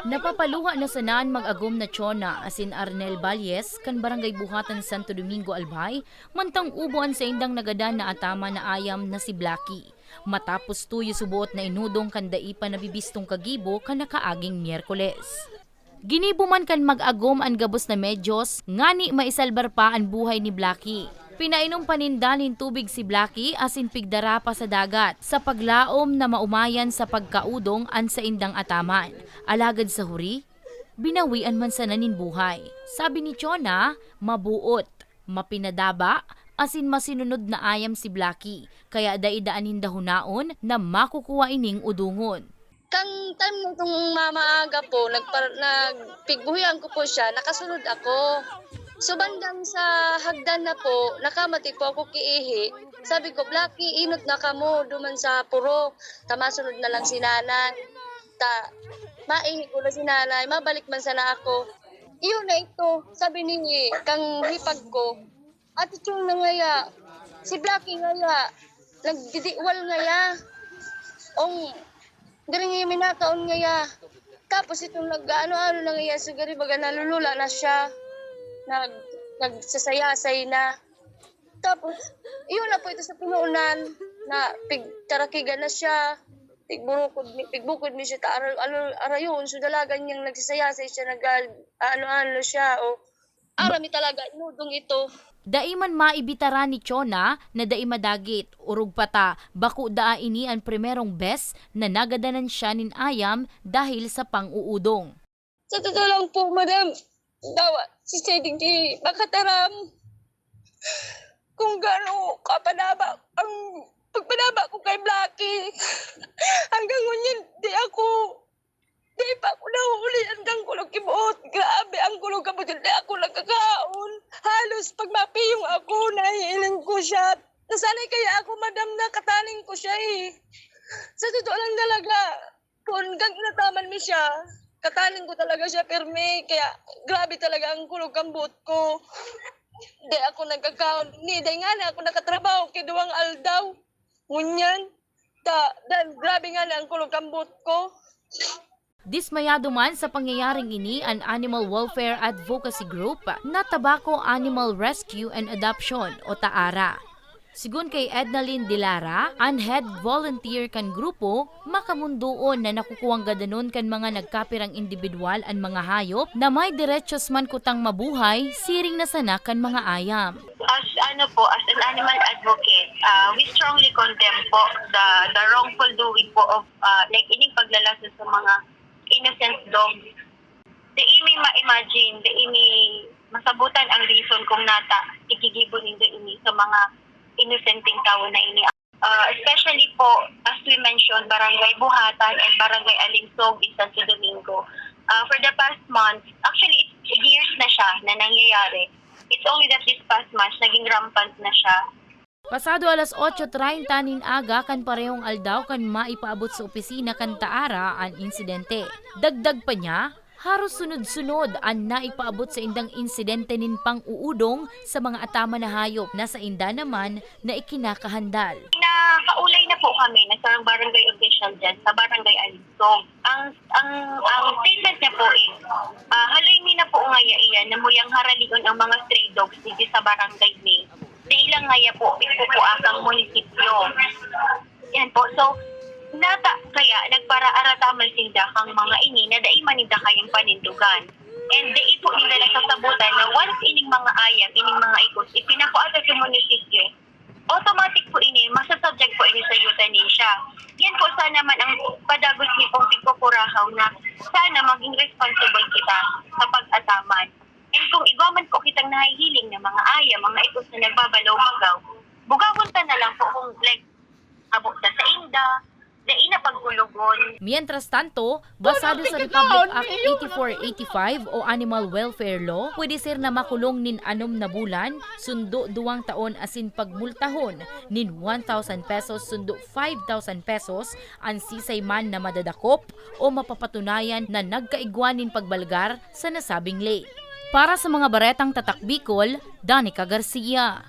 Napapaluha na sanaan mag-agom na Chona asin Arnel Valles kan Barangay Buhatan Santo Domingo Albay mantang ubuan sa indang nagadan na atama na ayam na si Blacky. Matapos tuyo subuot na inudong kan daipa na bibistong kagibo kan nakaaging Miyerkules. Ginibo man kan mag-agom ang gabos na medyos ngani maisalbar pa ang buhay ni Blacky. Pinainom panindanin tubig si Blacky asin pigdara pa sa dagat sa paglaom na maumayan sa pagkaudong an sa indang ataman. Alagad sa huri, binawian man sa nanin buhay. Sabi ni Chona, mabuot, mapinadaba, asin masinunod na ayam si Blacky, kaya daidaanin dahunaon na makukuha ining udungon. Kang time nitong mamaaga po, nagpigbuhian ko po siya, nakasunod ako. So bandang sa hagdan na po, nakamati po ako kiihi. Sabi ko, Blacky, inot na ka mo, duman sa puro. Tamasunod na lang si nanay. Maihi ko na si nanay, mabalik man sana ako. Iyon na ito, sabi ni kang hipag ko. At yung na ngaya, si Blacky ngaya, nagdidiwal ngaya. Dari nga minakaon ngaya. Tapos itong nag-ano-ano na ngaya, sigari baga nalulula na siya. Nagsasayasay na. Tapos, iyon na po ito sa pinuunan na tarakigan na siya. Pigbukod ni siya, arayon. So dalagan niyang nagsasayasay siya, ano-ano siya. Arami talaga, inudong ito. Daiman maibitara ni Chona na daimadagit, urog pata, baku daa ini ang primerong bes na nagadanan siya nin ayam dahil sa pang-uudong. Sa totoo lang po, madam, dawa, si Seding di makataram. Kung gano'n kapanaba, ang pagpanaba ko kay Blacky, hanggang ngunyan, di pa ako nahuli, hanggang kulog kibuot. Grabe, ang kulog kabot, di ako nagkakaon. Halos pag mapiyong ako, nahihiling ko siya. Nasanay kaya ako, madam, na kataning ko siya eh. Sa totoo lang talaga, kung hanggang inataman mi siya, kataling ko talaga siya, perme. Kaya grabe talaga ang kulog kambot ko. Di ako nagkakaon. Di nga na ako nakatrabaho kay Duwang Aldaw. Ngunyan. Dahil grabe nga na ang kulog kambot ko. Dismayado man sa pangyayaring ini ang Animal Welfare Advocacy Group na Tabaco Animal Rescue and Adoption o TAARA. Sigun kay Ednalyn Dilara, ang head volunteer kan grupo, makamundoon na nakukuwang gadanon kan mga nagkapirang individual ang mga hayop na may diretsos man kutang mabuhay, siring na sana kan mga ayam. As an animal advocate, we strongly condemn po the wrongful doing po of ining paglalasa sa mga innocent dogs. Di imi ma-imagine, di imi masabutan ang reason kung nata ikigibon nindo ini sa mga innocenting tao na ini. Especially po, as we mentioned, Barangay Buhatan and Barangay Alingsog in Santo Domingo. For the past month, actually it's years na siya na nangyayari. It's only that this past month, naging rampant na siya. Pasado alas 8:30 nin aga kan parehong aldaw kan maipaabot sa opisina kan TAARA ang insidente. Dagdag pa niya, haros sunod-sunod ang naipaabot sa indang insidente nin pang-uudong sa mga atama na hayop na sa inda naman na ikinakahandal. Nakaulay na po kami na sa barangay official dyan sa Barangay Alingsog. Ang statement niya po is, haloy mi na po ngaya iyan na muyang haraligon ang mga stray dogs dito sa barangay ni. Di ilang ngaya po, pikukuakang munisipyo. Yan po. So, nata kaya nagpara-aratamal sinda kang mga ini na dai maninda kayang panindugan. And dai po nila nagsasabutan na once ining mga ayam, ining mga ikos, ipinakuata sa munisipyo, automatic po ini, masasubject po ini sa euthanasia. Yan po sana man ang padagos ni pong tigpupurahaw na sana maging responsible kita sa pag-ataman. And kung igaman po kitang nahihiling na mga ayam, mga ikos na nagbabalaw-bagaw, bugawon ta na lang po kung abot sa inda, dai na pagkulugon. Mientras tanto, basado sa Republic Act 8485 o Animal Welfare Law, pwede sir na makulong nin 6 na bulan, sundo 2 taon asin pagmultahon nin 1,000 pesos sundo 5,000 pesos ang sisay man na madadakop o mapapatunayan na nagkaigwanin pagbalgar sa nasabing lay. Para sa mga baretang tatak Bicol, Danica Garcia.